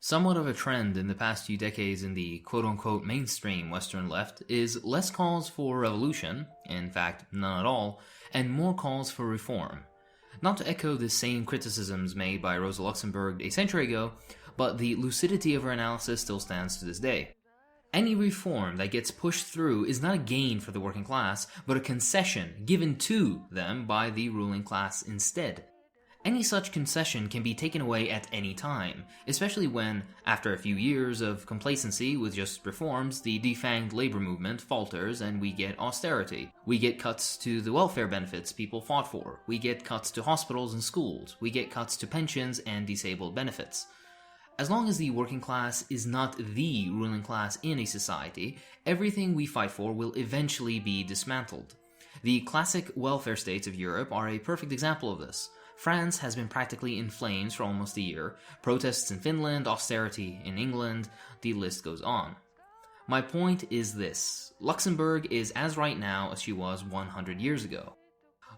Somewhat of a trend in the past few decades in the quote-unquote mainstream Western left is less calls for revolution, in fact none at all, and more calls for reform. Not to echo the same criticisms made by Rosa Luxemburg a century ago, but the lucidity of her analysis still stands to this day. Any reform that gets pushed through is not a gain for the working class, but a concession given to them by the ruling class instead. Any such concession can be taken away at any time, especially when, after a few years of complacency with just reforms, the defanged labor movement falters and we get austerity. We get cuts to the welfare benefits people fought for. We get cuts to hospitals and schools. We get cuts to pensions and disabled benefits. As long as the working class is not the ruling class in a society, everything we fight for will eventually be dismantled. The classic welfare states of Europe are a perfect example of this. France has been practically in flames for almost a year, protests in Finland, austerity in England, the list goes on. My point is this: Luxembourg is as right now as she was 100 years ago.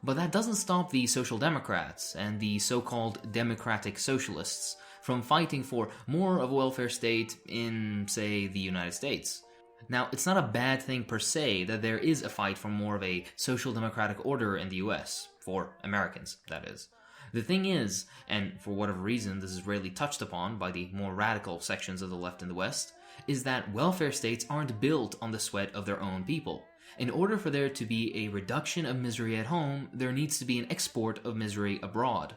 But that doesn't stop the Social Democrats and the so-called democratic socialists from fighting for more of a welfare state in, say, the United States. Now, it's not a bad thing per se that there is a fight for more of a social democratic order in the US, for Americans, that is. The thing is, and for whatever reason this is rarely touched upon by the more radical sections of the left in the West, is that welfare states aren't built on the sweat of their own people. In order for there to be a reduction of misery at home, there needs to be an export of misery abroad.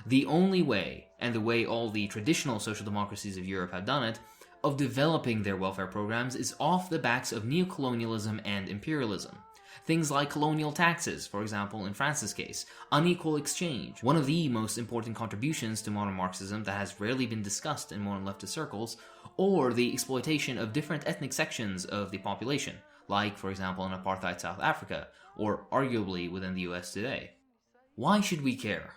The only way, and the way all the traditional social democracies of Europe have done it, of developing their welfare programs is off the backs of neocolonialism and imperialism. Things like colonial taxes, for example in France's case, unequal exchange, one of the most important contributions to modern Marxism that has rarely been discussed in modern leftist circles, or the exploitation of different ethnic sections of the population, like for example in apartheid South Africa, or arguably within the US today. Why should we care?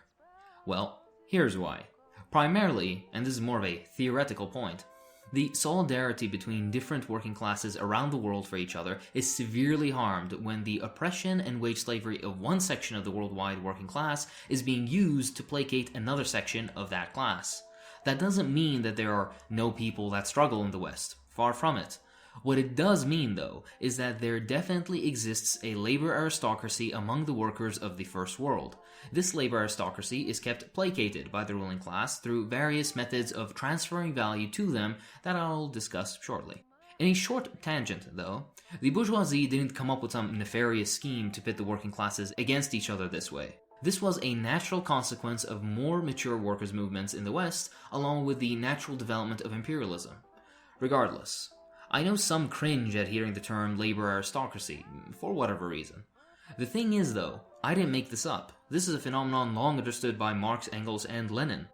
Well, here's why. Primarily, and this is more of a theoretical point, the solidarity between different working classes around the world for each other is severely harmed when the oppression and wage slavery of one section of the worldwide working class is being used to placate another section of that class. That doesn't mean that there are no people that struggle in the West. Far from it. What it does mean, though, is that there definitely exists a labor aristocracy among the workers of the First World. This labor aristocracy is kept placated by the ruling class through various methods of transferring value to them that I'll discuss shortly. In a short tangent, though, the bourgeoisie didn't come up with some nefarious scheme to pit the working classes against each other this way. This was a natural consequence of more mature workers' movements in the West, along with the natural development of imperialism. Regardless, I know some cringe at hearing the term labor aristocracy, for whatever reason. The thing is, though, I didn't make this up. This is a phenomenon long understood by Marx, Engels, and Lenin.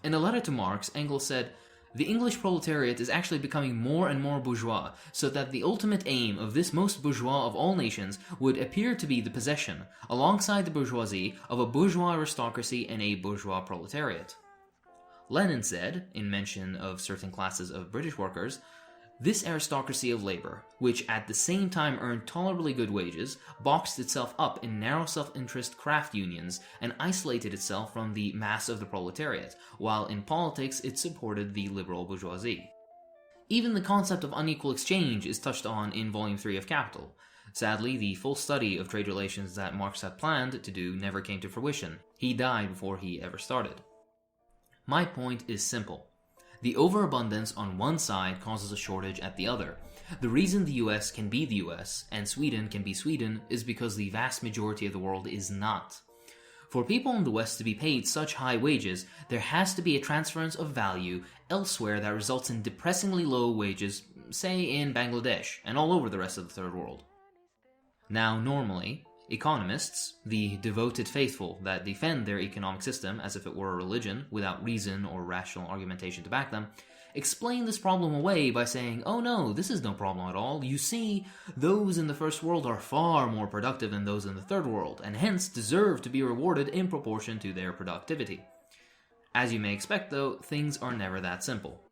In a letter to Marx, Engels said, "The English proletariat is actually becoming more and more bourgeois, so that the ultimate aim of this most bourgeois of all nations would appear to be the possession, alongside the bourgeoisie, of a bourgeois aristocracy and a bourgeois proletariat." Lenin said, in mention of certain classes of British workers, "This aristocracy of labor, which at the same time earned tolerably good wages, boxed itself up in narrow self-interest craft unions and isolated itself from the mass of the proletariat, while in politics it supported the liberal bourgeoisie." Even the concept of unequal exchange is touched on in Volume 3 of Capital. Sadly, the full study of trade relations that Marx had planned to do never came to fruition. He died before he ever started. My point is simple. The overabundance on one side causes a shortage at the other. The reason the US can be the US and Sweden can be Sweden is because the vast majority of the world is not. For people in the West to be paid such high wages, there has to be a transference of value elsewhere that results in depressingly low wages, say in Bangladesh and all over the rest of the Third World. Now, normally, economists, the devoted faithful that defend their economic system as if it were a religion without reason or rational argumentation to back them, explain this problem away by saying, "Oh no, this is no problem at all. You see, those in the First World are far more productive than those in the Third World, and hence deserve to be rewarded in proportion to their productivity." As you may expect, though, things are never that simple.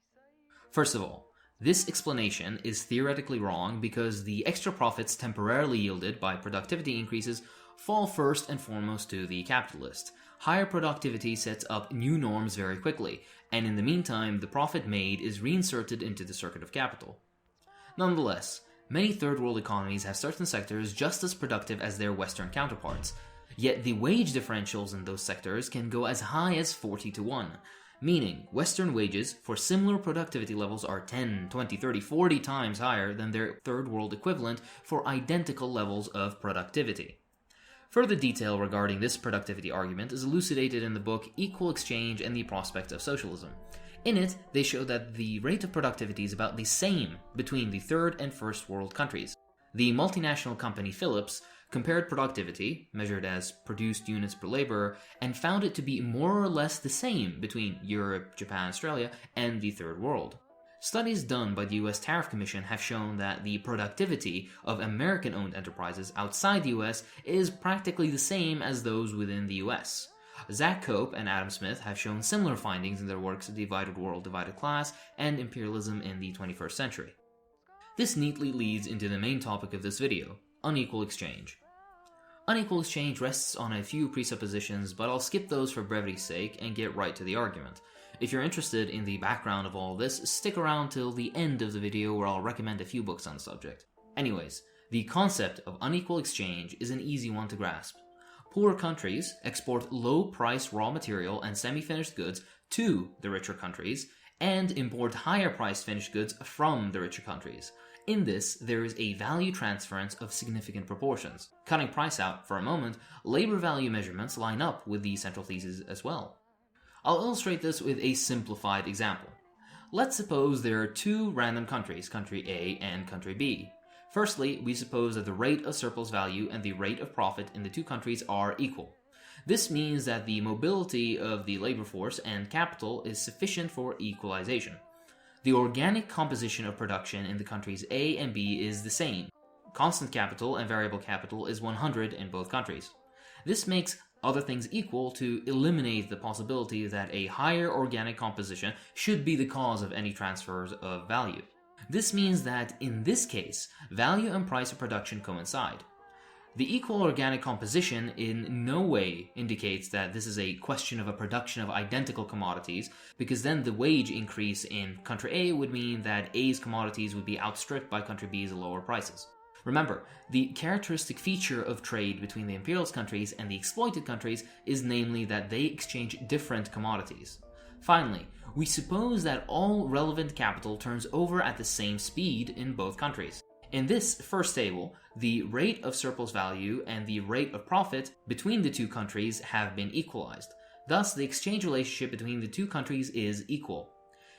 First of all, this explanation is theoretically wrong because the extra profits temporarily yielded by productivity increases fall first and foremost to the capitalist, Higher productivity sets up new norms very quickly, and in the meantime, the profit made is reinserted into the circuit of capital. Nonetheless, many third world economies have certain sectors just as productive as their Western counterparts, yet the wage differentials in those sectors can go as high as 40-1, meaning Western wages for similar productivity levels are 10, 20, 30, 40 times higher than their third world equivalent for identical levels of productivity. Further detail regarding this productivity argument is elucidated in the book Equal Exchange and the Prospects of Socialism. In it, they show that the rate of productivity is about the same between the third and first world countries. The multinational company Philips compared productivity, measured as produced units per laborer, and found it to be more or less the same between Europe, Japan, Australia, and the third world. Studies done by the US Tariff Commission have shown that the productivity of American-owned enterprises outside the US is practically the same as those within the US. Zach Cope and Adam Smith have shown similar findings in their works Divided World, Divided Class, and Imperialism in the 21st Century. This neatly leads into the main topic of this video, unequal exchange. Unequal exchange rests on a few presuppositions, but I'll skip those for brevity's sake and get right to the argument. If you're interested in the background of all this, stick around till the end of the video where I'll recommend a few books on the subject. Anyways, the concept of unequal exchange is an easy one to grasp. Poor countries export low-price raw material and semi-finished goods to the richer countries, and import higher-priced finished goods from the richer countries. In this, there is a value transference of significant proportions. Cutting price out for a moment, labor value measurements line up with the central thesis as well. I'll illustrate this with a simplified example. Let's suppose there are two random countries, country A and country B. Firstly, we suppose that the rate of surplus value and the rate of profit in the two countries are equal. This means that the mobility of the labor force and capital is sufficient for equalization. The organic composition of production in the countries A and B is the same. Constant capital and variable capital is 100 in both countries. This makes other things equal to eliminate the possibility that a higher organic composition should be the cause of any transfers of value. This means that, in this case, value and price of production coincide. The equal organic composition in no way indicates that this is a question of a production of identical commodities, because then the wage increase in country A would mean that A's commodities would be outstripped by country B's lower prices. Remember, the characteristic feature of trade between the imperialist countries and the exploited countries is namely that they exchange different commodities. Finally, we suppose that all relevant capital turns over at the same speed in both countries. In this first table, the rate of surplus value and the rate of profit between the two countries have been equalized. Thus, the exchange relationship between the two countries is equal.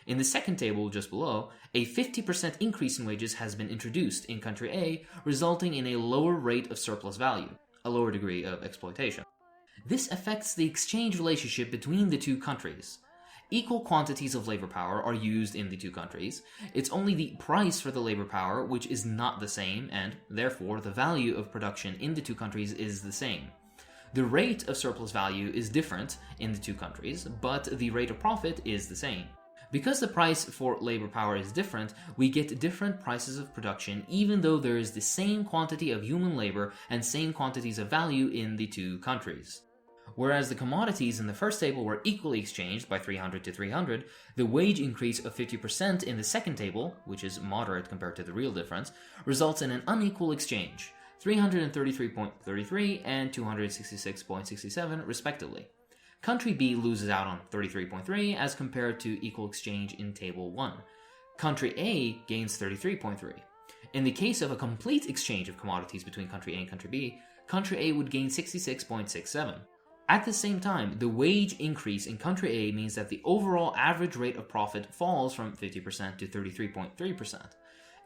In the second table just below, a 50% increase in wages has been introduced in country A, resulting in a lower rate of surplus value, a lower degree of exploitation. This affects the exchange relationship between the two countries. Equal quantities of labor power are used in the two countries. It's only the price for the labor power which is not the same, and therefore the value of production in the two countries is the same. The rate of surplus value is different in the two countries, but the rate of profit is the same. Because the price for labor power is different, we get different prices of production even though there is the same quantity of human labor and same quantities of value in the two countries. Whereas the commodities in the first table were equally exchanged by 300-300, the wage increase of 50% in the second table, which is moderate compared to the real difference, results in an unequal exchange, 333.33 and 266.67 respectively. Country B loses out on 33.3 as compared to equal exchange in Table 1. Country A gains 33.3. In the case of a complete exchange of commodities between Country A and Country B, Country A would gain 66.67. At the same time, the wage increase in Country A means that the overall average rate of profit falls from 50% to 33.3%.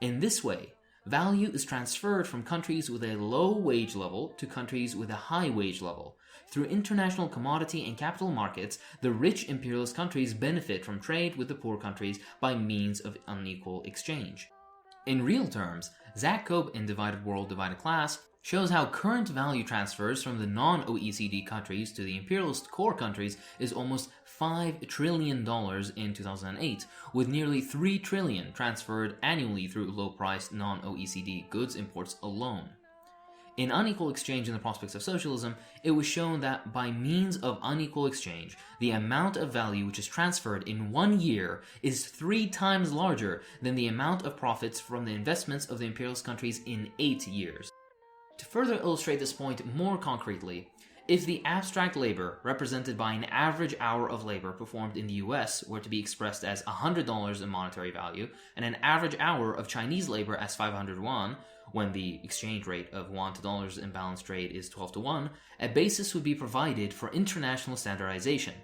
In this way, value is transferred from countries with a low wage level to countries with a high wage level. Through international commodity and capital markets, the rich imperialist countries benefit from trade with the poor countries by means of unequal exchange. In real terms, Zach Cope in Divided World, Divided Class shows how current value transfers from the non-OECD countries to the imperialist core countries is almost $5 trillion in 2008, with nearly $3 trillion transferred annually through low-priced non-OECD goods imports alone. In Unequal Exchange and the Prospects of Socialism, it was shown that by means of unequal exchange, the amount of value which is transferred in 1 year is 3 times larger than the amount of profits from the investments of the imperialist countries in 8 years. To further illustrate this point more concretely, if the abstract labor represented by an average hour of labor performed in the US were to be expressed as $100 in monetary value, and an average hour of Chinese labor as 500 won, when the exchange rate of won to dollars in balanced trade is 12 to 1, a basis would be provided for international standardization.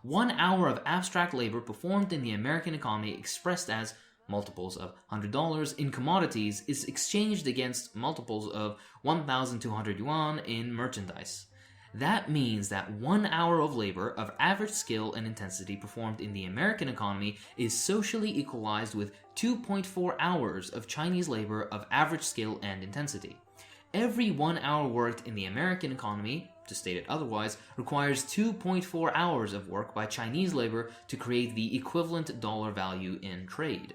1 hour of abstract labor performed in the American economy expressed as multiples of $100 in commodities is exchanged against multiples of 1,200 yuan in merchandise. That means that 1 hour of labor of average skill and intensity performed in the American economy is socially equalized with 2.4 hours of Chinese labor of average skill and intensity. Every 1 hour worked in the American economy, to state it otherwise, requires 2.4 hours of work by Chinese labor to create the equivalent dollar value in trade.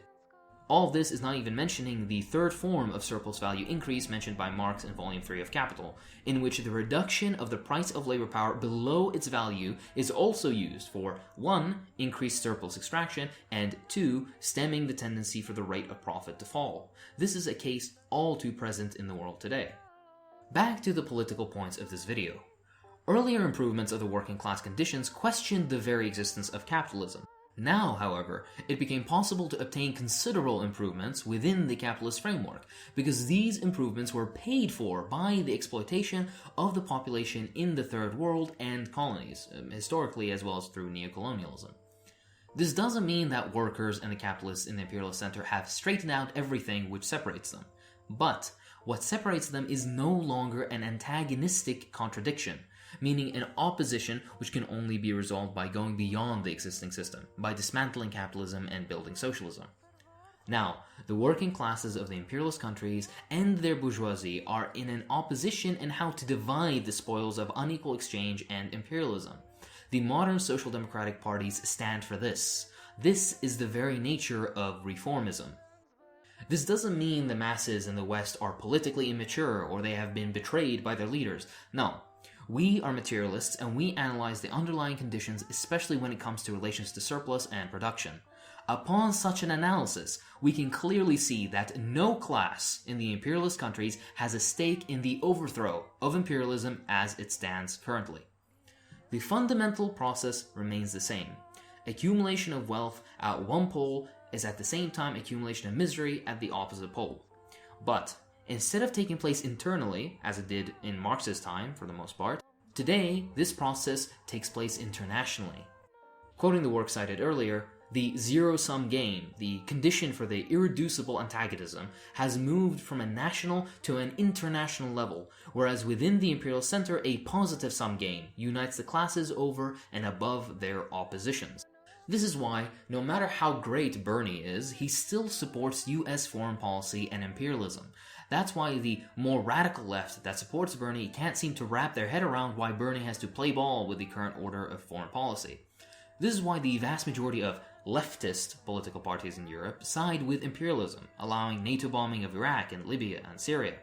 All this is not even mentioning the third form of surplus value increase mentioned by Marx in Volume 3 of Capital, in which the reduction of the price of labor power below its value is also used for 1. Increased surplus extraction, and 2. Stemming the tendency for the rate of profit to fall. This is a case all too present in the world today. Back to the political points of this video. Earlier improvements of the working class conditions questioned the very existence of capitalism. Now, however, it became possible to obtain considerable improvements within the capitalist framework, because these improvements were paid for by the exploitation of the population in the Third World and colonies, historically as well as through neocolonialism. This doesn't mean that workers and the capitalists in the imperialist center have straightened out everything which separates them, but what separates them is no longer an antagonistic contradiction, meaning an opposition which can only be resolved by going beyond the existing system, by dismantling capitalism and building socialism. Now, the working classes of the imperialist countries and their bourgeoisie are in an opposition in how to divide the spoils of unequal exchange and imperialism. The modern social democratic parties stand for this. This is the very nature of reformism. This doesn't mean the masses in the West are politically immature or they have been betrayed by their leaders. No. We are materialists and we analyze the underlying conditions, especially when it comes to relations to surplus and production. Upon such an analysis, we can clearly see that no class in the imperialist countries has a stake in the overthrow of imperialism as it stands currently. The fundamental process remains the same. Accumulation of wealth at one pole is at the same time accumulation of misery at the opposite pole. But instead of taking place internally, as it did in Marx's time for the most part, today this process takes place internationally. Quoting the work cited earlier, the zero-sum game, the condition for the irreducible antagonism, has moved from a national to an international level, whereas within the imperial center a positive-sum game unites the classes over and above their oppositions. This is why, no matter how great Bernie is, he still supports US foreign policy and imperialism. That's why the more radical left that supports Bernie can't seem to wrap their head around why Bernie has to play ball with the current order of foreign policy. This is why the vast majority of leftist political parties in Europe side with imperialism, allowing NATO bombing of Iraq and Libya and Syria.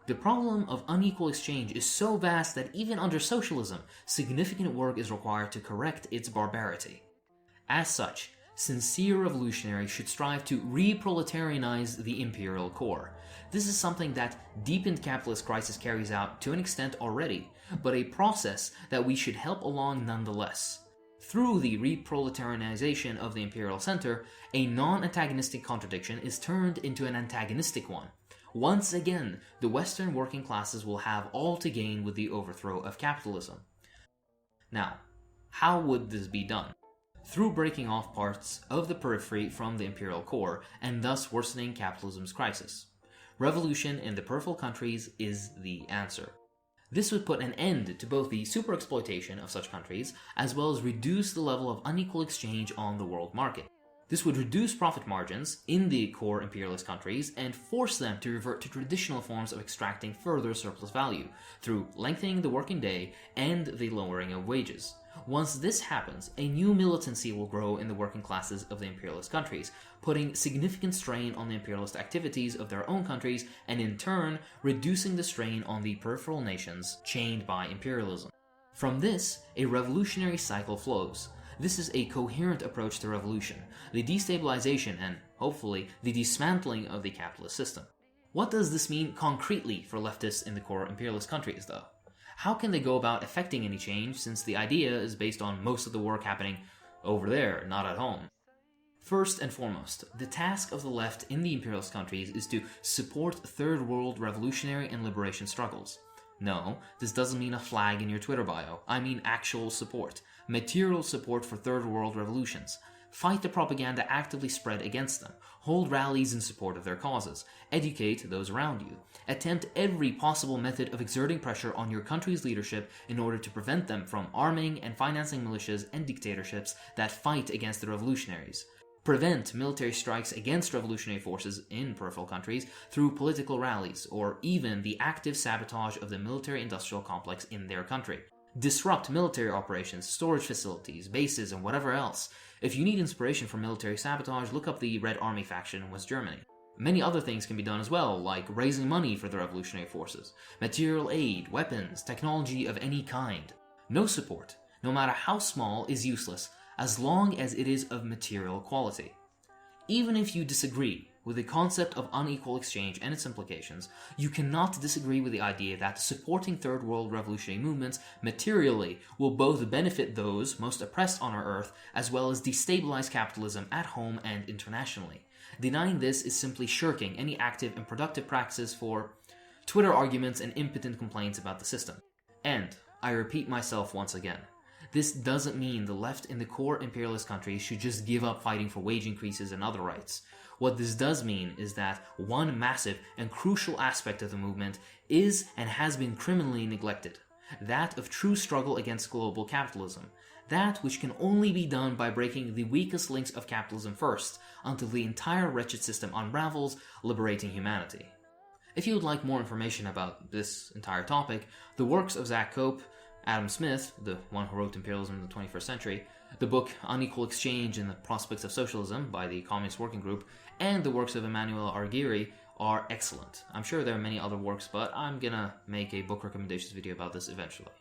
The problem of unequal exchange is so vast that even under socialism, significant work is required to correct its barbarity. As such, sincere revolutionaries should strive to re-proletarianize the imperial core. This is something that deepened capitalist crisis carries out to an extent already, but a process that we should help along nonetheless. Through the re-proletarianization of the imperial center, a non-antagonistic contradiction is turned into an antagonistic one. Once again, the Western working classes will have all to gain with the overthrow of capitalism. Now, how would this be done? Through breaking off parts of the periphery from the imperial core, and thus worsening capitalism's crisis. Revolution in the peripheral countries is the answer. This would put an end to both the superexploitation of such countries, as well as reduce the level of unequal exchange on the world market. This would reduce profit margins in the core imperialist countries and force them to revert to traditional forms of extracting further surplus value, through lengthening the working day and the lowering of wages. Once this happens, a new militancy will grow in the working classes of the imperialist countries, putting significant strain on the imperialist activities of their own countries and in turn reducing the strain on the peripheral nations chained by imperialism. From this, a revolutionary cycle flows. This is a coherent approach to revolution, the destabilization and, hopefully, the dismantling of the capitalist system. What does this mean concretely for leftists in the core imperialist countries, though? How can they go about effecting any change since the idea is based on most of the work happening over there, not at home? First and foremost, the task of the left in the imperialist countries is to support third world revolutionary and liberation struggles. No, this doesn't mean a flag in your Twitter bio. I mean actual support. Material support for third world revolutions. Fight the propaganda actively spread against them. Hold rallies in support of their causes. Educate those around you. Attempt every possible method of exerting pressure on your country's leadership in order to prevent them from arming and financing militias and dictatorships that fight against the revolutionaries. Prevent military strikes against revolutionary forces in peripheral countries through political rallies, or even the active sabotage of the military-industrial complex in their country. Disrupt military operations, storage facilities, bases, and whatever else. If you need inspiration for military sabotage, look up the Red Army faction in West Germany. Many other things can be done as well, like raising money for the revolutionary forces, material aid, weapons, technology of any kind. No support, no matter how small, is useless, as long as it is of material quality. Even if you disagree with the concept of unequal exchange and its implications, you cannot disagree with the idea that supporting third world revolutionary movements materially will both benefit those most oppressed on our earth as well as destabilize capitalism at home and internationally. Denying this is simply shirking any active and productive practices for Twitter arguments and impotent complaints about the system. And, I repeat myself once again, this doesn't mean the left in the core imperialist countries should just give up fighting for wage increases and other rights. What this does mean is that one massive and crucial aspect of the movement is and has been criminally neglected. That of true struggle against global capitalism. That which can only be done by breaking the weakest links of capitalism first, until the entire wretched system unravels, liberating humanity. If you would like more information about this entire topic, the works of Zach Cope, Adam Smith, the one who wrote Imperialism in the 21st Century, the book Unequal Exchange and the Prospects of Socialism by the Communist Working Group, and the works of Emmanuel Arguiri are excellent. I'm sure there are many other works, but I'm gonna make a book recommendations video about this eventually.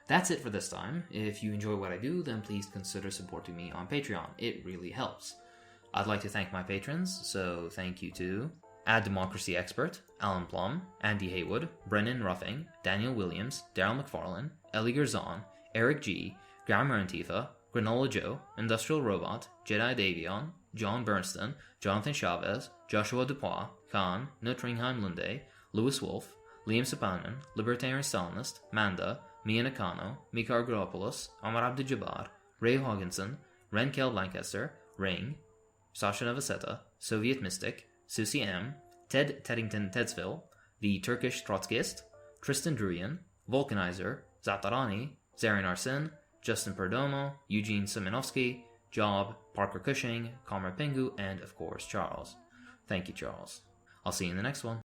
That's it for this time. If you enjoy what I do, then please consider supporting me on Patreon. It really helps. I'd like to thank my patrons, so thank you to Ad Democracy Expert, Alan Plum, Andy Haywood, Brennan Ruffing, Daniel Williams, Daryl McFarlane, Ellie Gerzon, Eric G., Grammar Antifa, Granola Joe, Industrial Robot, Jedi Davion, John Bernstein, Jonathan Chavez, Joshua Dupois, Khan, Nutringheim Lunde, Lewis Wolf, Liam Sapanen, Libertarian Stalinist, Manda, Mia Nakano, Mika Argyropoulos, Amar Abdi-Jabbar, Ray Hogginson, Ren Kell Lancaster, Ring, Sasha Navaseta, Soviet Mystic, Susie M., Ted Teddington Tedsville, The Turkish Trotskyist, Tristan Druyan, Vulcanizer, Zatarani, Zarin Arsin, Justin Perdomo, Eugene Simonovsky, Job, Parker Cushing, Comrade Pingu, and of course Charles. Thank you, Charles. I'll see you in the next one.